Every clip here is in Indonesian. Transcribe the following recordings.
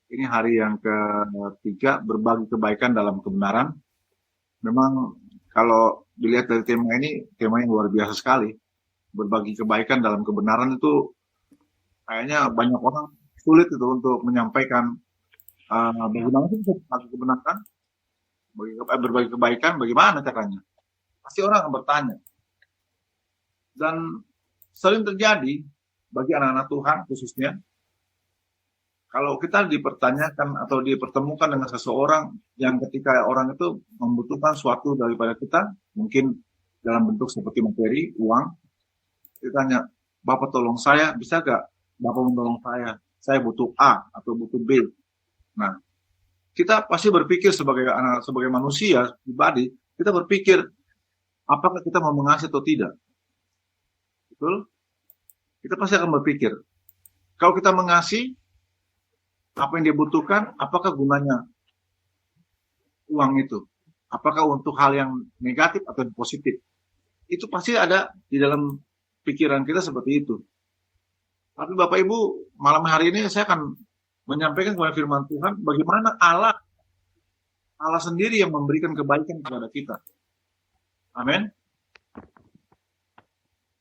Ini hari yang ketiga berbagi kebaikan dalam kebenaran. Memang kalau dilihat dari tema ini, tema yang luar biasa sekali. Berbagi kebaikan dalam kebenaran itu kayaknya banyak orang sulit itu untuk menyampaikan bagaimana sih bisa berbagi kebenaran, berbagi kebaikan, bagaimana caranya? Pasti orang akan bertanya. Dan sering terjadi bagi anak-anak Tuhan khususnya, kalau kita dipertanyakan atau dipertemukan dengan seseorang yang ketika orang itu membutuhkan suatu daripada kita, mungkin dalam bentuk seperti materi, uang, ditanya, Bapak tolong saya, bisa gak Bapak menolong saya butuh A atau butuh B. Nah, kita pasti berpikir sebagai manusia, pribadi, kita berpikir, apakah kita mau mengasihi atau tidak? Betul? Kita pasti akan berpikir, kalau kita mengasihi, apa yang dia butuhkan, apakah gunanya uang itu? Apakah untuk hal yang negatif atau yang positif? Itu pasti ada di dalam pikiran kita seperti itu. Tapi Bapak Ibu, malam hari ini saya akan menyampaikan kepada firman Tuhan bagaimana Allah sendiri yang memberikan kebaikan kepada kita. Amin.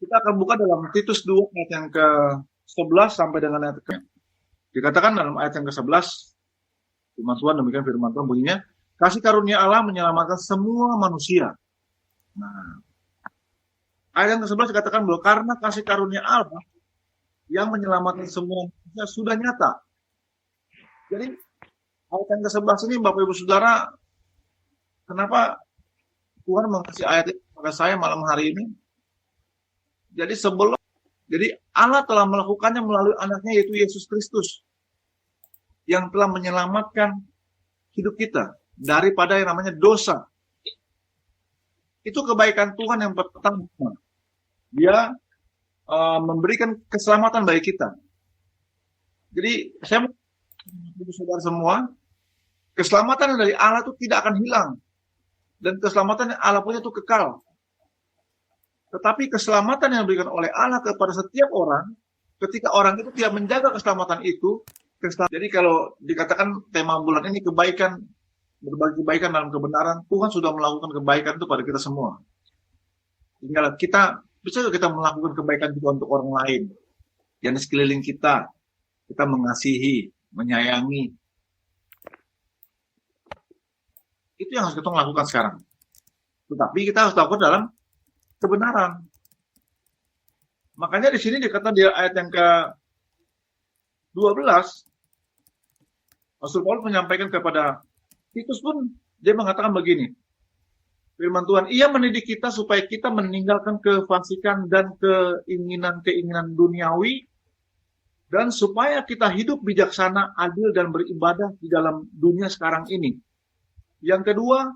Kita akan buka dalam Titus 2 ayat yang ke-11 sampai dengan ayat ke Dikatakan dalam ayat yang ke-11, firman Tuhan demikian firman Tuhan bunyinya, kasih karunia Allah menyelamatkan semua manusia. Nah, ayat yang ke-11 dikatakan bahwa karena kasih karunia Allah yang menyelamatkan semua manusia sudah nyata. Jadi ayat yang ke-11 ini Bapak Ibu Saudara, kenapa Tuhan mengasih ayat ini kepada saya malam hari ini? Jadi Allah telah melakukannya melalui anaknya yaitu Yesus Kristus yang telah menyelamatkan hidup kita daripada yang namanya dosa. Itu kebaikan Tuhan yang pertama. Dia memberikan keselamatan bagi kita. Jadi saya mau saudara semua, keselamatan dari Allah itu tidak akan hilang. Dan keselamatan yang Allah punya itu kekal. Tetapi keselamatan yang diberikan oleh Allah kepada setiap orang, ketika orang itu tidak menjaga keselamatan itu, jadi kalau dikatakan tema bulan ini kebaikan, berbagi kebaikan dalam kebenaran, Tuhan sudah melakukan kebaikan itu pada kita semua. Tinggal kita, bisa kita melakukan kebaikan juga untuk orang lain. Yang di sekeliling kita mengasihi, menyayangi. Itu yang harus kita lakukan sekarang. Tetapi kita harus lakukan dalam kebenaran. Makanya di sini dikatakan di ayat yang ke-12, Rasul Paulus menyampaikan kepada Titus pun dia mengatakan begini. Firman Tuhan, ia mendidik kita supaya kita meninggalkan kefasikan dan keinginan-keinginan duniawi dan supaya kita hidup bijaksana, adil dan beribadah di dalam dunia sekarang ini. Yang kedua,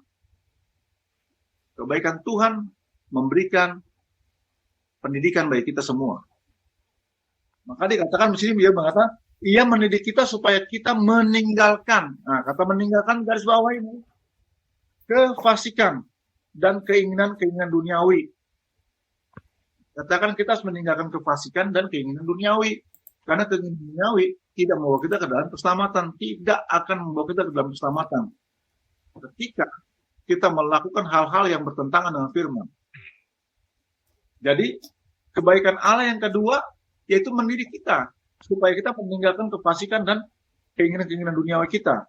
kebaikan Tuhan memberikan pendidikan bagi kita semua. Maka dikatakan di sini dia mengatakan, ia mendidik kita supaya kita meninggalkan. Nah, kata meninggalkan garis bawah ini. Kefasikan dan keinginan-keinginan duniawi. Katakan kita harus meninggalkan kefasikan dan keinginan duniawi. Karena keinginan duniawi tidak membawa kita ke dalam keselamatan. Tidak akan membawa kita ke dalam keselamatan. Ketika kita melakukan hal-hal yang bertentangan dengan firman. Jadi, kebaikan Allah yang kedua, yaitu mendidik kita. Supaya kita meninggalkan kefasikan dan keinginan-keinginan duniawi kita.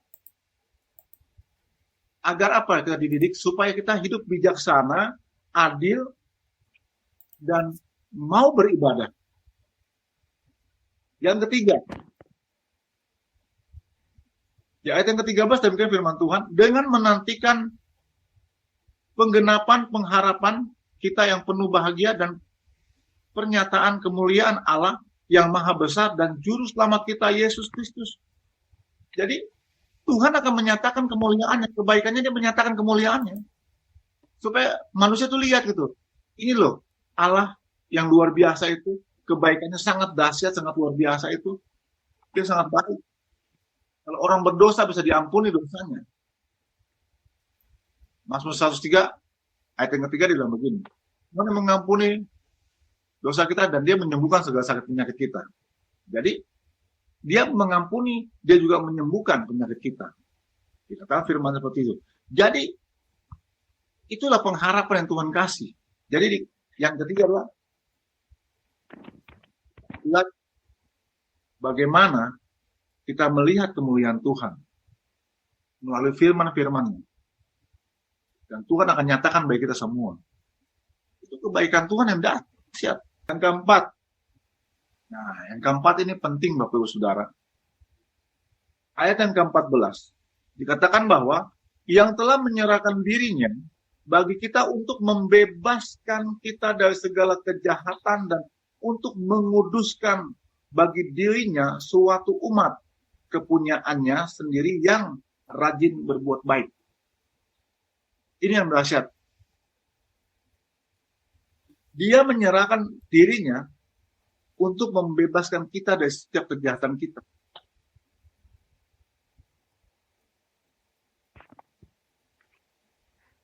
Agar apa kita dididik? Supaya kita hidup bijaksana, adil, dan mau beribadah. Yang ketiga, di ayat yang ke-13 demikian firman Tuhan, dengan menantikan penggenapan pengharapan kita yang penuh bahagia dan pernyataan kemuliaan Allah yang maha besar dan juru selamat kita Yesus Kristus. Jadi Tuhan akan menyatakan kemuliaannya, kebaikannya dia menyatakan kemuliaannya. Supaya manusia itu lihat gitu. Ini loh, Allah yang luar biasa itu, kebaikannya sangat dahsyat, sangat luar biasa itu. Dia sangat baik. Kalau orang berdosa bisa diampuni dosanya. Mazmur 103 ayat yang ketiga dia bilang begini. Tuhan yang mengampuni dosa kita dan dia menyembuhkan segala sakit penyakit kita. Jadi Dia mengampuni, dia juga menyembuhkan penyakit kita. Dikatakan firman seperti itu. Jadi, itulah pengharapan yang Tuhan kasih. Jadi, yang ketiga adalah bagaimana kita melihat kemuliaan Tuhan melalui firman-firman-Nya. Dan Tuhan akan nyatakan bagi kita semua. Itu kebaikan Tuhan yang dahsyat. Yang keempat. Nah, yang keempat ini penting Bapak Ibu Saudara. Ayat yang ke-14. Dikatakan bahwa yang telah menyerahkan dirinya bagi kita untuk membebaskan kita dari segala kejahatan dan untuk menguduskan bagi dirinya suatu umat kepunyaannya sendiri yang rajin berbuat baik. Ini yang dahsyat. Dia menyerahkan dirinya untuk membebaskan kita dari setiap kejahatan kita.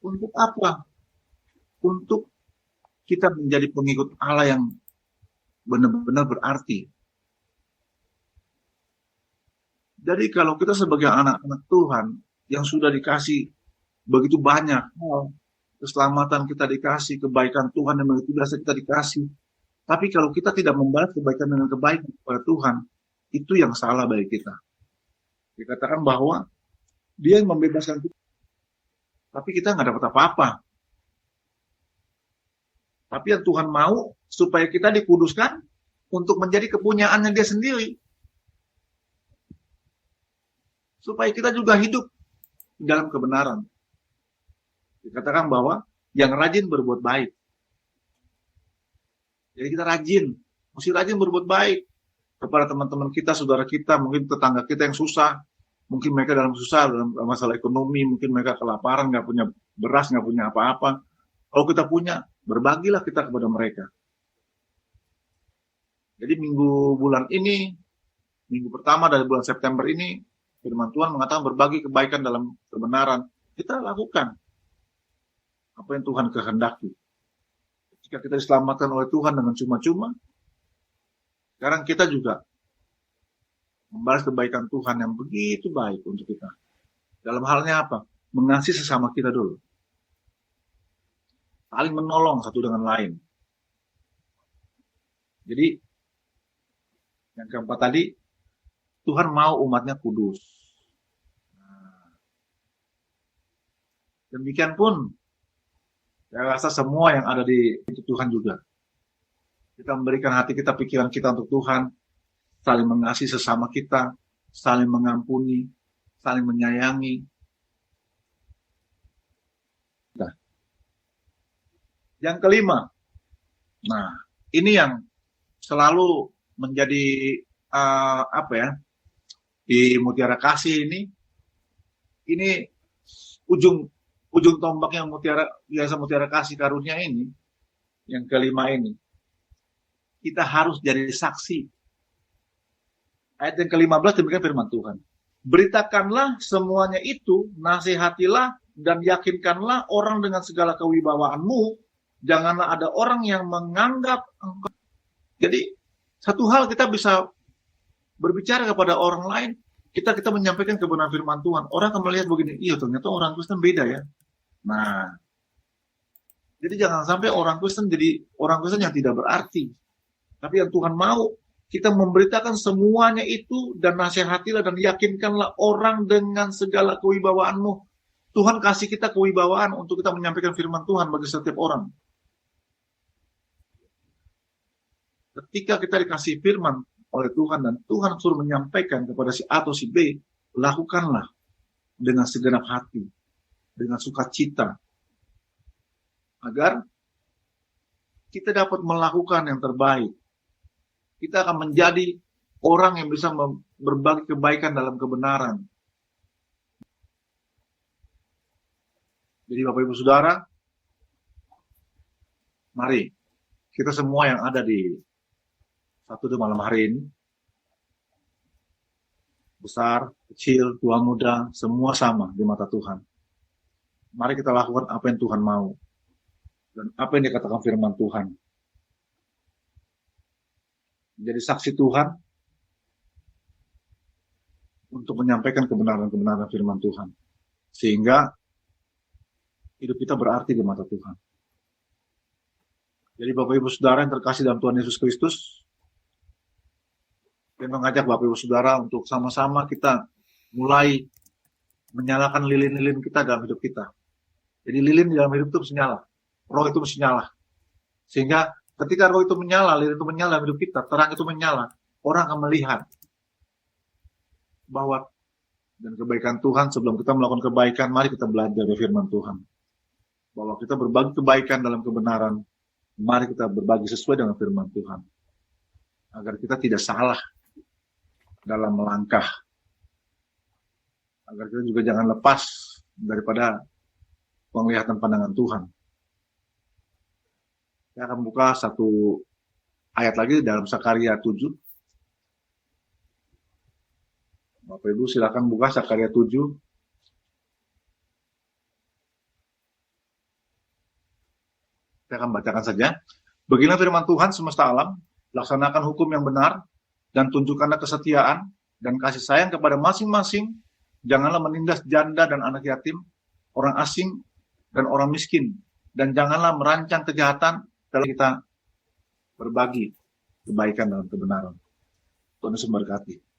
Untuk apa? Untuk kita menjadi pengikut Allah yang benar-benar berarti. Jadi kalau kita sebagai anak-anak Tuhan yang sudah dikasih begitu banyak hal, keselamatan kita dikasih, kebaikan Tuhan yang begitu biasa kita dikasih. Tapi kalau kita tidak membalas kebaikan dengan kebaikan kepada Tuhan, itu yang salah bagi kita. Dikatakan bahwa dia yang membebaskan kita, tapi kita nggak dapat apa-apa. Tapi yang Tuhan mau supaya kita dikuduskan untuk menjadi kepunyaannya dia sendiri. Supaya kita juga hidup dalam kebenaran. Dikatakan bahwa yang rajin berbuat baik. Jadi kita mesti rajin berbuat baik kepada teman-teman kita, saudara kita, mungkin tetangga kita yang susah, mungkin mereka dalam susah, dalam masalah ekonomi, mungkin mereka kelaparan, nggak punya beras, nggak punya apa-apa. Kalau kita punya, berbagilah kita kepada mereka. Jadi bulan ini, minggu pertama dari bulan September ini, firman Tuhan mengatakan berbagi kebaikan dalam kebenaran. Kita lakukan apa yang Tuhan kehendaki. Ketika kita diselamatkan oleh Tuhan dengan cuma-cuma, sekarang kita juga membalas kebaikan Tuhan yang begitu baik untuk kita. Dalam halnya apa? Mengasihi sesama kita dulu. Saling menolong satu dengan lain. Jadi, yang keempat tadi, Tuhan mau umatnya kudus. Demikian pun, saya rasa semua yang ada di Tuhan juga. Kita memberikan hati kita, pikiran kita untuk Tuhan, saling mengasihi sesama kita, saling mengampuni, saling menyayangi. Nah, yang kelima, nah ini yang selalu menjadi di Mutiara Kasih ini ujung tombaknya Mutiara Kasih Karunia ini, yang kelima ini, kita harus jadi saksi. Ayat yang ke-15 demikian firman Tuhan. Beritakanlah semuanya itu, nasihatilah dan yakinkanlah orang dengan segala kewibawaanmu. Janganlah ada orang yang menganggap engkau. Jadi satu hal kita bisa berbicara kepada orang lain, kita menyampaikan kebenaran firman Tuhan. Orang akan melihat begini, iya ternyata orang Kristen beda ya. Nah, jadi jangan sampai orang Kristen jadi orang Kristen yang tidak berarti. Tapi yang Tuhan mau, kita memberitakan semuanya itu dan nasihatilah dan yakinkanlah orang dengan segala kewibawaanmu. Tuhan kasih kita kewibawaan untuk kita menyampaikan firman Tuhan bagi setiap orang. Ketika kita dikasih firman oleh Tuhan dan Tuhan suruh menyampaikan kepada si A atau si B, lakukanlah dengan segenap hati, dengan sukacita, agar kita dapat melakukan yang terbaik. Kita akan menjadi orang yang bisa berbagi kebaikan dalam kebenaran. Jadi Bapak Ibu Saudara, mari kita semua yang ada di satu di malam hari ini, besar, kecil, tua, muda, semua sama di mata Tuhan. Mari kita lakukan apa yang Tuhan mau dan apa yang dikatakan firman Tuhan. Jadi saksi Tuhan untuk menyampaikan kebenaran-kebenaran firman Tuhan. Sehingga hidup kita berarti di mata Tuhan. Jadi Bapak Ibu Saudara yang terkasih dalam Tuhan Yesus Kristus, saya mengajak Bapak Ibu Saudara untuk sama-sama kita mulai menyalakan lilin-lilin kita dalam hidup kita. Jadi lilin di dalam hidup itu mesti nyala. Roh itu mesti nyala. Sehingga ketika roh itu menyala, lilin itu menyala dalam hidup kita, terang itu menyala, orang akan melihat bahwa dan kebaikan Tuhan. Sebelum kita melakukan kebaikan, mari kita belajar dari firman Tuhan. Bahwa kita berbagi kebaikan dalam kebenaran, mari kita berbagi sesuai dengan firman Tuhan. Agar kita tidak salah dalam melangkah. Agar kita juga jangan lepas daripada penglihatan pandangan Tuhan. Saya akan buka satu ayat lagi dalam Sakaria 7. Bapak Ibu silakan buka Sakaria 7. Saya akan bacakan saja. Beginilah firman Tuhan semesta alam, laksanakan hukum yang benar, dan tunjukkanlah kesetiaan dan kasih sayang kepada masing-masing. Janganlah menindas janda dan anak yatim, orang asing dan orang miskin. Dan janganlah merancang kejahatan dalam kita berbagi kebaikan dalam kebenaran. Tuhan Yesus memberkati.